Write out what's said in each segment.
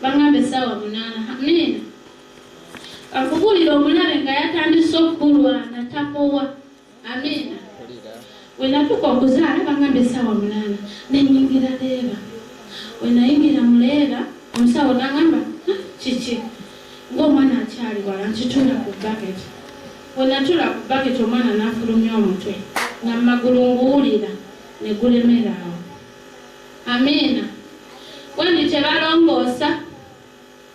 bangambe sawa 8. Amina. Akugulira omulabe nga yatandise okulwana tapowa. Amina. Wenatuka okuzaala bangambe sawa 8 nenyingira leeba. Wenayingira muleeba omusawo nangamba kiki ng'omwana akyali wala nkitula ku bucket. Wenatula ku bucket omwana n'afulumya omutwe nga magulu nguwulira ne gulemera awo. Amina. Wendi tebalongoosa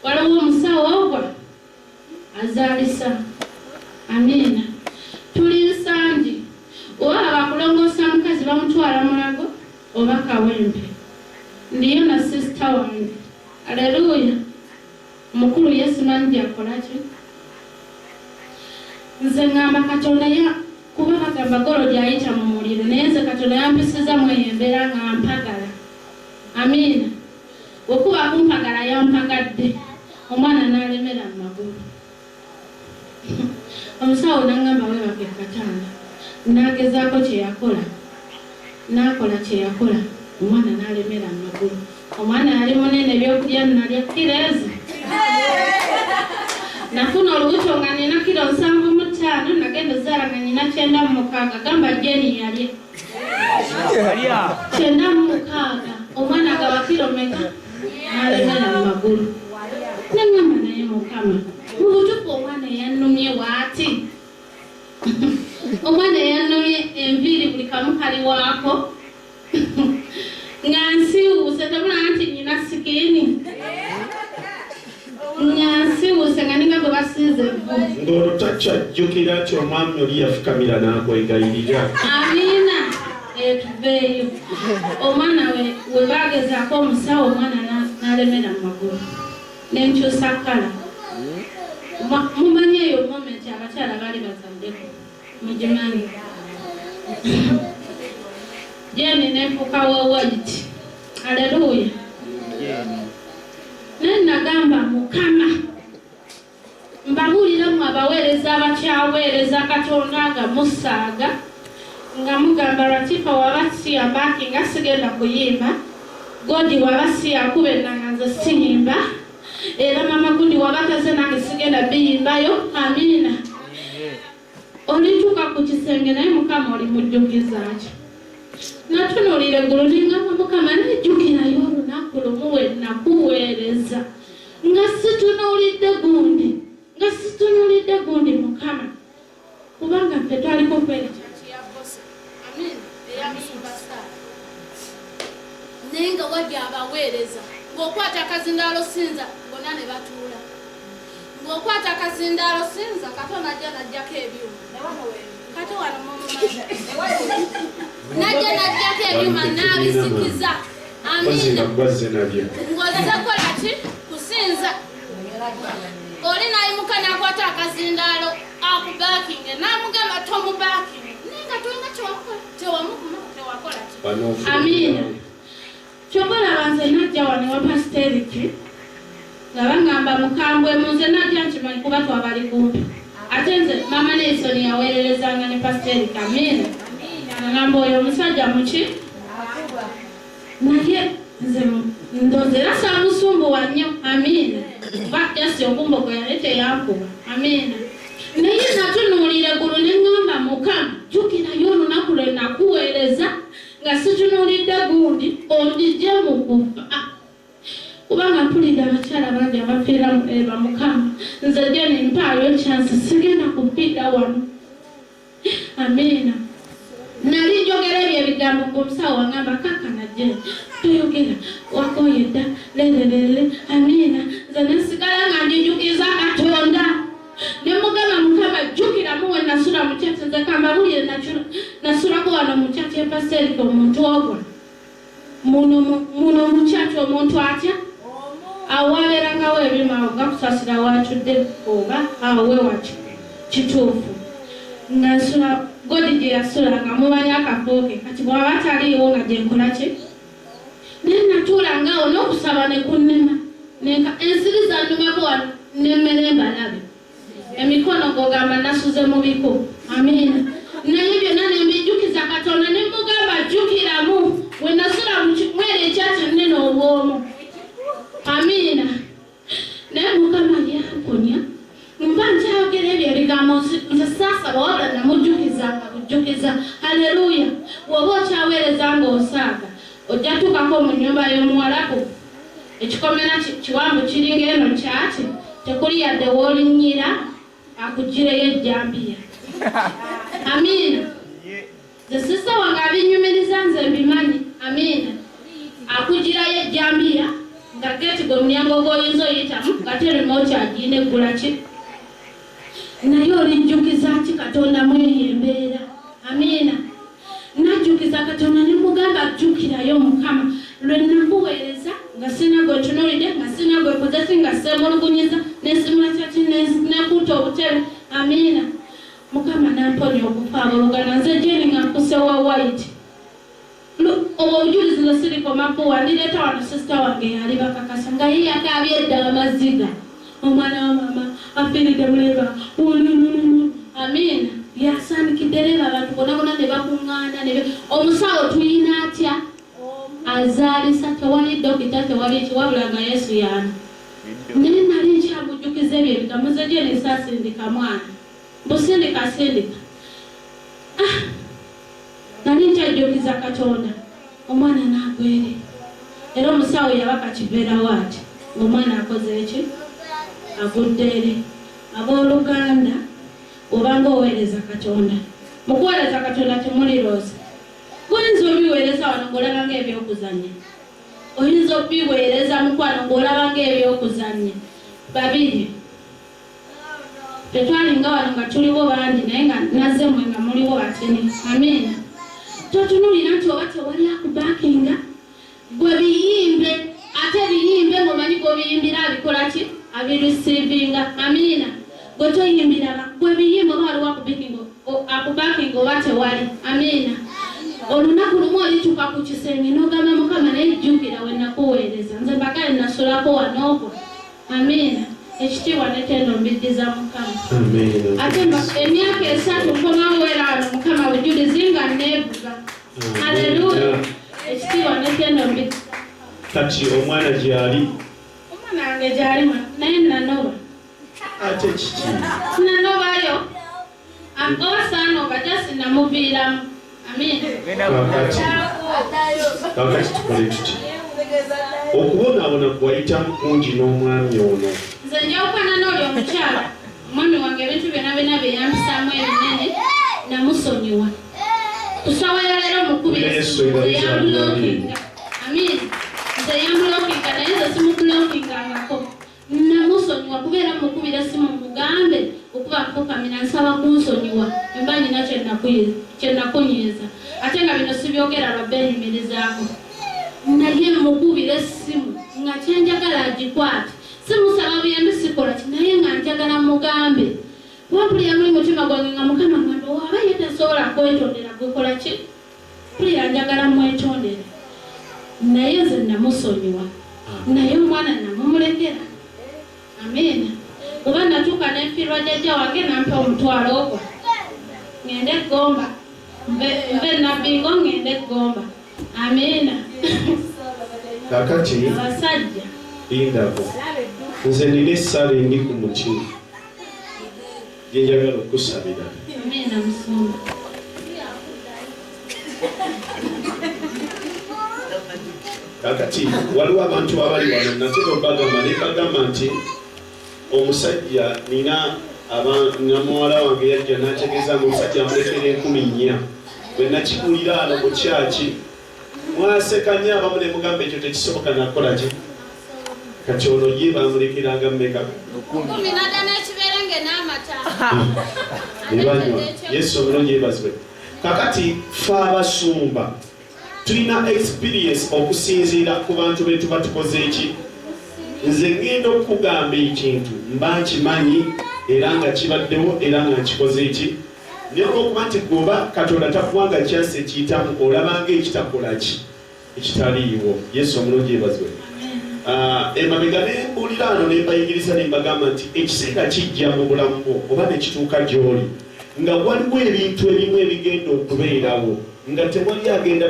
waliwo omusawo ogwa azaalisa. Amina. Tuli nsangi oba abakulongoosa mukazi bamutwala mulago oba kawempe. Ndiyo na sister wange. Haleluya. Mukulu Yesu manji akolaki. Nze ngamba Katonda ya kuba bagamba golo lyayita mu muliro naye nze Katonda yampisiza mweyembera nga mpagala. Amina. Okuba kumpagala yampagadde omwana n'alemera mu magulu. Omusawo nangamba we bake Katanda nagezaako kye yakola n'akola kye yakola omwana n'alemera mu magulu. Omwana yali munene ebyokulya nalya kirezi. Nafuna olubuto nga nina kilo 75 nagenda zaala nga nina 96 gamba Jeni yalye 96 omwana agawa kilo meka n'alemera mu magulu. Nangamba naye Mukama mu butuufu omwana eyannumye waati. Omwana eyannumye enviiri buli kamu kali waako. Nga nsiwuuse tabula nti nina sikini. Nga nsiwuuse nga ninga bwe basiize ng'olwo takyajjukira nti omwami oli yafukamira n'akwegayirira. Amina. Tuveeyo. Omwana we bagezaako omusawo omwana n'alemera mu magulu. Nenkyusa kala. Mumanyi eyo momenti abakyala baali bazaddeko. Mugimanyi. Jeni nefuuka wa white. Haleluya. Nagamba Mukama mbabulira mu abaweereza abakyaweereza Katonda nga musaaga nga mugamba Latifa wabasiya mbaki nga sigenda kuyimba. Godi wabasiya akube nanga nze siyimba. Era mama gundi wabataze nange sigenda biyimbayo. Amina. Olituuka ku kisenge naye Mukama oli mujjukiza ki. Natunulira eggulu ningamba Mukama nejjukirayo olunaku lumu we nakuweereza nga situnuulidde gundi Mukama kubanga ffe twaliko kweri kyaki ya bosa. Amin. Eyamiyimba naye nga wadde abaweereza ng'okwata akazindaalo sinza bonna ne batuula. Ng'okwata akazindaalo sinza Katonda ajja n'ajjako ebyuma. Kati wano najjako ebyuma n'abisikiza. Amina. Ng'ozze kola ki? Kusinza. Oli n'ayimuka n'akwata akazindaalo akubaakinge n'amugamba tomubaakinge naye nga toyina kyewamukuma tewakola ki. Amina. Kyokola banze najja wano wa pasiteriki nga bangamba mukambwe munze najja nkimanyi kuba twabali kumpi. Ate nze mama Nelson yaweererezanga ne pasiteriki. Amina. Ngamba oyo omusajja muki? Naye nze ndoze era saamusumbuwa nnyo. Amina. Kuba yasi okumbogo yali teyankuba. Amina. Naye natunuulira eggulu ne ngamba Mukama jjukirayo olunaku lwe nakuweereza nga situnuulidde gundi ondigye mu kufa. Kubanga mpulidde abakyala bangi abafiira eba Mukama. Nze Jeni mpaayo chance sigenda kufiira wano. Amina. Nali njogera ebyo ebigambo ng'omusawo wangamba kaakana Jeni toyogera wakoye dda lelelele. Amina. Nze nesigala nga njijjukiza Katonda ne mugamba Mukama jjukiramu we nasula mu kyati. Nze kambabulire nasulako wano mu kyati ya pasiteriki omuntu ogwa muno mu kyati omuntu atya awabeerangawo ebyuma gakusasira watudde oba awe waki kituufu. Nasula Godi gye yasula nga mumanyi akafooke kati bw'aba taliiwo nga gye nkola ki. Naye natuula ngaawo n'okusaba ne kunnema nenka ensiri zannumako wano n'emmere mbalabe emikono gogamba nasuze mu biko. Amina. Naye byonna ne mbijjukiza Katonda ne mugamba jjukiramu we nasula mwere ekyati nnene obwomu. Amina. nze saasaba wabula namujjukizanga bujjukiza. Haleluya. Bw'oba okyaweereza ng'osaaga ojja tuukako mu nnyumba y'Omuwarabu ekikomera kiwanvu kiringa eno kyaki tekuli yadde w'olinnyira akugireyo ejjambiya. Amiina. Nze sista wange abinyumiriza nze mbimanyi. Amiina. Akugirayo ejjambiya nga geeti gwe mulyango gw'oyinza oyitamu ngate remote agiina eggula ki naye olijjukiza ki Katonda mweri embeera. Amiina. Najjukiza Katonda ne mugamba jjukirayo Mukama lwe nakuweereza nga sina gwe tunuulidde nga sina gwe kozesi nga seemulugunyiza nesimula kyaki nekuuta obutebe. Amiina. Mukama namponya okufa aboolugana nze Jeni nga nkuse wa White. Obujulizi nze sirikoma kuwa ndireeta wano sisita wange yali bakakasa nga ye yakaabye edda amaziga. Omwana wa mama afiiridde muleba. Amiina. Yasandikidde leeba abantu bonna ne bakuŋŋaana omusawo tuyina atya azaalisa tewali dokita tewali ekiwabula nga Yesu yaana. Naye nali nkyamujjukiza ebyo ebigambo nze Jeni saasindika mwana busindika. Nali nkyajjukiza Katonda omwana n'agwere era omusawo yabaka kibeerawo ati ng'omwana akoze eki agudde eri. Abooluganda obanga oweereza Katonda mu kuweereza Katonda temulirooza. Oyinza obiweereza wano ng'olaba ng'ebyokuzannya, oyinza obiweereza mukwano ng'olaba ng'ebyokuzannya. Babiri tetwalinga wano nga tuliwo bangi naye nga nazze mwe nga muliwo batini. Amiina. Totunuulira nti oba tewali akubakinga gwe biyimbe ate biyimbe ng'omanyi g'obiyimbira abikola ki abirisiivinga. Amiina. Gwe toyimbira gwe biyimbe oba waliwo akubakinga oba tewali. Amiina. Olunaku lumu olituuka ku kisenge n'ogamba Mukama naye jjukira we nakuweereza nze mbagale nasulako wanooko. Amiina. Ekitiibwa n'ettendo mbiddiza Mukama. Ate emyaka 3 nkomawo era wano Mukama bujulizi nga neevuga. Haleluya. Ekitiibwa n'ettendo mbiddiza. Kati omwana gyali? Omwana wange gyali naye nanoba. Ate kiki? Sinanobayo. Oba saanoba just namuviiramu. Amiina. Kakati tukole tuti. Okubonaabona kwayitamu kungi n'omwami ono. Nze njawukana n'oli omukyala omwami wange ebintu byonna bye ebinene namusonyiwa. Tusawera leero mukubira yamulookinga. Amiina. Nze yamulookinga naye nze simukulookingangako. Namusonyiwa kubeera mukubira simu mugambe okuba kukamina nsaba kunsonyiwa emba nyina kyenakunyiiza ate nga bino sibyogera lwa beenyumirizaako. Naye mukubira essimu nga kyenjagala agikwate. Simusaba buyambi sikola ki naye nga njagala mugambe. Wampulira muli mutima gwange nga Mukama ngamba waba ye tasobola kwetondera gwekola ki? Mpulira njagala mwetondere. Naye nze namusonyiwa. Naye omwana namumulekera. Amiina. Oba natuuka n'enfiirwa jjajja wange nampa omutwalo ogwo. Ngende Gomba. Mbe nabbingo ngende Gomba. Amiina. Kakati abasajja lindako nze nina essala endi ku mutima gye njagala okusabira. Amiina Musumba. Kakati waliwo abantu abali wano natera obagamba ne bagamba nti omusajja nina muwala wange yajja n'ategeeza omusajja amulekera 10,000 bwe nakigulira ano mu kyaki mwasekanye abamu ne mugamba ekyo tekisoboka nakola ki kati ono ye bamulekeranga mmeka 10 n'ekibeerenge n'amata nebanywa Yesu omulungi yebazibwe. Kakati fe abasumba tulina experience okusinziira ku bantu be tuba tukoze eki. Nze ngenda okugamba ekintu mba nkimanyi era nga kibaddewo era nga nkikoze eki. Naye olw'okuba nti goba Katonda takuwanga kyansi ekiyitamu olabanga ekitakola ki ekitaliiwo. Yesu omulungi yebazibwe. Emabega nembuulira ano nembayigiriza nembagamba nti ekiseera kijja mu bulamu bwo oba nekituuka gy'oli nga waliwo ebintu ebimu ebigenda okubeerawo nga tewali agenda